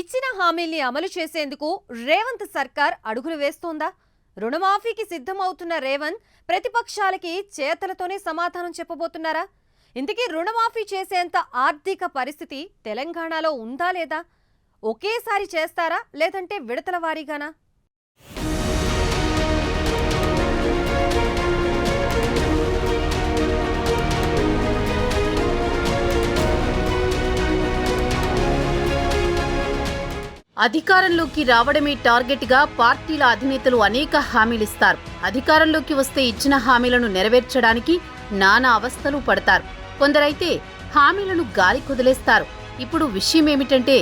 ఇచ్చిన హామీల్ని అమలు చేసేందుకు రేవంత్ సర్కార్ అడుగులు వేస్తోందా? రుణమాఫీకి సిద్ధమవుతున్న రేవంత్ ప్రతిపక్షాలకి చేతలతోనే సమాధానం చెప్పబోతున్నారా? ఇంతకీ రుణమాఫీ చేసేంత ఆర్థిక పరిస్థితి తెలంగాణలో ఉందా లేదా? ఒకేసారి చేస్తారా లేదంటే విడతల వారీగానా? అధికారంలోకి రావడమే టార్గెట్ గా పార్టీల అధినేతలు అనేక హామీలిస్తారు. అధికారంలోకి వస్తే ఇచ్చిన హామీలను నెరవేర్చడానికి నానా అవస్థలు పడతారు. కొందరైతే హామీలను గాలి కుదిలేస్తారు. ఇప్పుడు విషయమేమిటంటే,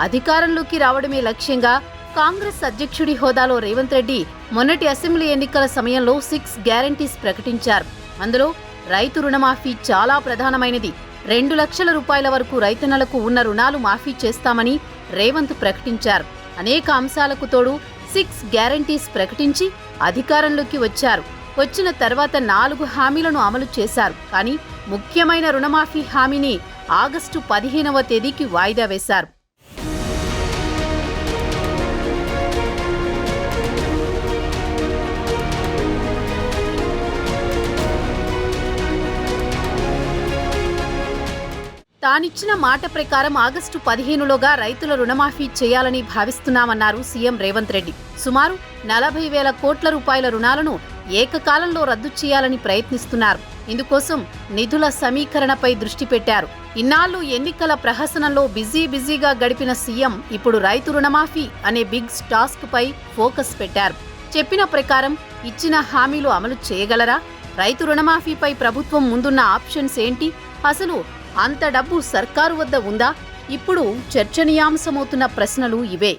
అధికారంలోకి రావడమే లక్ష్యంగా కాంగ్రెస్ అధ్యక్షుడి హోదాలో రేవంత్ రెడ్డి మొన్నటి అసెంబ్లీ ఎన్నికల సమయంలో 6 గ్యారంటీస్ ప్రకటించారు. అందులో రైతు రుణమాఫీ చాలా ప్రధానమైనది. 2 లక్షల రూపాయల వరకు రైతన్నలకు ఉన్న రుణాలు మాఫీ చేస్తామని రేవంత్ ప్రకటించారు. అనేక అంశాలకు తోడు 6 గ్యారంటీస్ ప్రకటించి అధికారంలోకి వచ్చారు. వచ్చిన తర్వాత 4 హామీలను అమలు చేశారు. కానీ ముఖ్యమైన రుణమాఫీ హామీని ఆగస్టు 15వ తేదీకి వాయిదా వేశారు. తానిచ్చిన మాట ప్రకారం ఆగస్టు 15లోగా రైతుల రుణమాఫీ చేయాలని భావిస్తున్నామన్నారు సీఎం రేవంత్ రెడ్డి. సుమారు 40,000 కోట్ల రూపాయల రుణాలను ఏకకాలంలో రద్దు చేయాలని ప్రయత్నిస్తున్నారు. ఇందుకోసం నిధుల సమీకరణపై దృష్టి పెట్టారు. ఇన్నాళ్లు ఎన్నికల ప్రహసనంలో బిజీగా గడిపిన సీఎం ఇప్పుడు రైతు రుణమాఫీ అనే బిగ్ టాస్క్ పై ఫోకస్ పెట్టారు. చెప్పిన ప్రకారం ఇచ్చిన హామీలు అమలు చేయగలరా? రైతు రుణమాఫీపై ప్రభుత్వం ముందున్న ఆప్షన్స్ ఏంటి? అసలు అంత డబ్బు సర్కారు వద్ద ఉందా? ఇప్పుడు చర్చనీయాంశమవుతున్న ప్రశ్నలు ఇవే.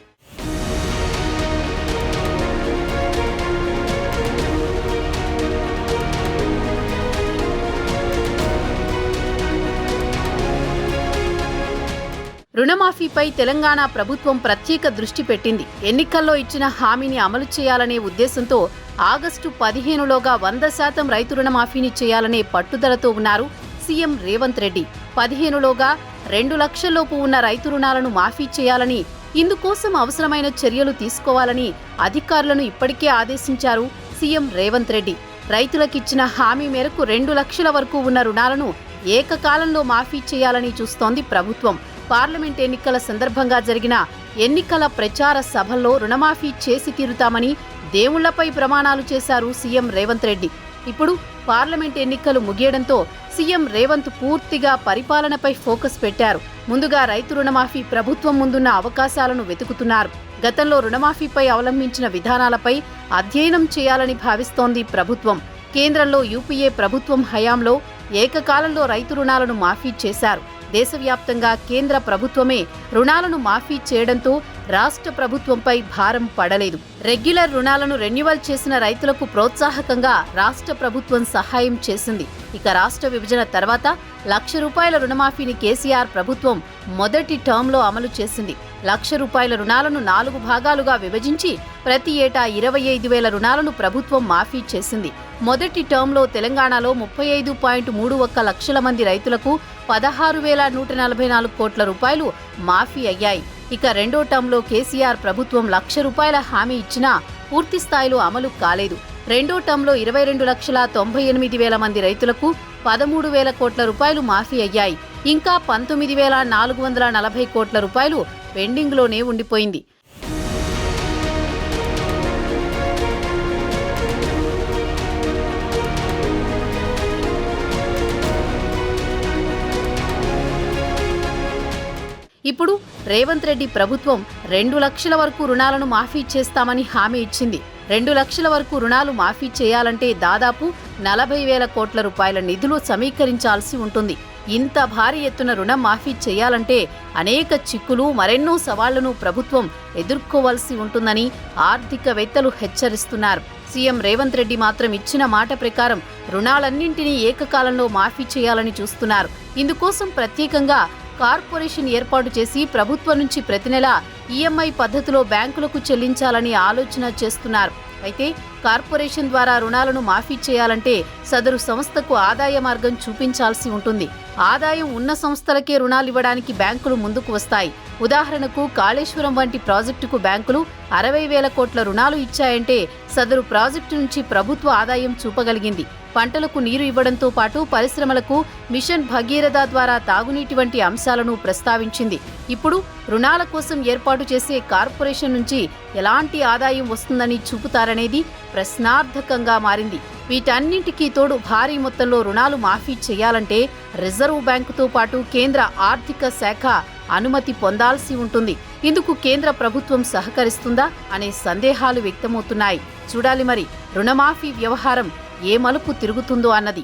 రుణమాఫీపై తెలంగాణ ప్రభుత్వం ప్రత్యేక దృష్టి పెట్టింది. ఎన్నికల్లో ఇచ్చిన హామీని అమలు చేయాలనే ఉద్దేశంతో ఆగస్టు 15లోగా 100% రైతు రుణమాఫీని చేయాలనే పట్టుదలతో ఉన్నారు సీఎం రేవంత్ రెడ్డి. 15లోగా 2 లక్షల్లోపు ఉన్న రైతు రుణాలను మాఫీ చేయాలని, ఇందుకోసం అవసరమైన చర్యలు తీసుకోవాలని అధికారులను ఇప్పటికే ఆదేశించారు సీఎం రేవంత్ రెడ్డి. రైతులకిచ్చిన హామీ మేరకు 2 లక్షల వరకు ఉన్న రుణాలను ఏకకాలంలో మాఫీ చేయాలని చూస్తోంది ప్రభుత్వం. పార్లమెంట్ ఎన్నికల సందర్భంగా జరిగిన ఎన్నికల ప్రచార సభల్లో రుణమాఫీ చేసి తీరుతామని దేవుళ్లపై ప్రమాణాలు చేశారు సీఎం రేవంత్ రెడ్డి. ఇప్పుడు పార్లమెంట్ ఎన్నికలు ముగియడంతో సీఎం రేవంత్ పూర్తిగా పరిపాలనపై ఫోకస్ పెట్టారు. ముందుగా రైతు రుణమాఫీ ప్రభుత్వం ముందున్న అవకాశాలను వెతుకుతున్నారు. గతంలో రుణమాఫీపై అవలంబించిన విధానాలపై అధ్యయనం చేయాలని భావిస్తోంది ప్రభుత్వం. కేంద్రంలో యూపీఏ ప్రభుత్వం హయాంలో ఏకకాలంలో రైతు రుణాలను మాఫీ చేశారు. దేశవ్యాప్తంగా కేంద్ర ప్రభుత్వమే రుణాలను మాఫీ చేయడంతో రాష్ట్ర ప్రభుత్వంపై భారం పడలేదు. రెగ్యులర్ రుణాలను రెన్యువల్ చేసిన రైతులకు ప్రోత్సాహకంగా రాష్ట్ర ప్రభుత్వం సహాయం చేసింది. ఇక రాష్ట్ర విభజన తర్వాత 1,00,000 రూపాయల రుణమాఫీని కేసీఆర్ ప్రభుత్వం మొదటి టర్మ్లో అమలు చేసింది. 1,00,000 రూపాయల రుణాలను 4 భాగాలుగా విభజించి ప్రతి ఏటా 25,000 రుణాలను ప్రభుత్వం మాఫీ చేసింది. మొదటి టర్మ్లో తెలంగాణలో 35.31 లక్షల మంది రైతులకు 16,144 కోట్ల రూపాయలు మాఫీ అయ్యాయి. ఇక రెండో టర్మ్లో కేసీఆర్ ప్రభుత్వం 1,00,000 రూపాయల హామీ ఇచ్చినా పూర్తి స్థాయిలో అమలు కాలేదు. రెండో టర్మ్లో 22,98,000 మంది రైతులకు 13,000 కోట్ల రూపాయలు మాఫీ అయ్యాయి. ఇంకా 19,440 కోట్ల రూపాయలు పెండింగ్లోనే ఉండిపోయింది. ఇప్పుడు రేవంత్ రెడ్డి ప్రభుత్వం 2 లక్షల వరకు రుణాలను మాఫీ చేస్తామని హామీ ఇచ్చింది. 2 లక్షల వరకు రుణాలు మాఫీ చేయాలంటే దాదాపు 40,000 కోట్ల రూపాయల నిధులు సమీకరించాల్సి ఉంటుంది. ఇంత భారీ ఎత్తున రుణం మాఫీ చేయాలంటే అనేక చిక్కులు, మరెన్నో సవాళ్లను ప్రభుత్వం ఎదుర్కోవాల్సి ఉంటుందని ఆర్థికవేత్తలు హెచ్చరిస్తున్నారు. సీఎం రేవంత్ రెడ్డి మాత్రం ఇచ్చిన మాట ప్రకారం రుణాలన్నింటినీ ఏకకాలంలో మాఫీ చేయాలని చూస్తున్నారు. ఇందుకోసం ప్రత్యేకంగా కార్పొరేషన్ ఏర్పాటు చేసి ప్రభుత్వం నుంచి ప్రతి నెల ఈఎంఐ పద్ధతిలో బ్యాంకులకు చెల్లించాలని ఆలోచన చేస్తున్నారు. అయితే కార్పొరేషన్ ద్వారా రుణాలను మాఫీ చేయాలంటే సదరు సంస్థకు ఆదాయ మార్గం చూపించాల్సి ఉంటుంది. ఆదాయం ఉన్న సంస్థలకే రుణాలివ్వడానికి బ్యాంకులు ముందుకు వస్తాయి. ఉదాహరణకు కాళేశ్వరం వంటి ప్రాజెక్టుకు బ్యాంకులు 60,000 కోట్ల రుణాలు ఇచ్చాయంటే సదరు ప్రాజెక్టు నుంచి ప్రభుత్వ ఆదాయం చూపగలిగింది. పంటలకు నీరు ఇవ్వడంతో పాటు పరిశ్రమలకు మిషన్ భగీరథ ద్వారా తాగునీటి వంటి అంశాలను ప్రస్తావించింది. ఇప్పుడు రుణాల కోసం ఏర్పాటు చేసే కార్పొరేషన్ నుంచి ఎలాంటి ఆదాయం వస్తుందని చూపుతారనేది ప్రశ్నార్థకంగా మారింది. వీటన్నింటికీ తోడు భారీ మొత్తంలో రుణాలు మాఫీ చేయాలంటే రిజర్వ్ బ్యాంకుతో పాటు కేంద్ర ఆర్థిక శాఖ అనుమతి పొందాల్సి ఉంటుంది. ఇందుకు కేంద్ర ప్రభుత్వం సహకరిస్తుందా అనే సందేహాలు వ్యక్తమవుతున్నాయి. చూడాలి మరి రుణమాఫీ వ్యవహారం ఏ మలుపు తిరుగుతుందో అన్నది.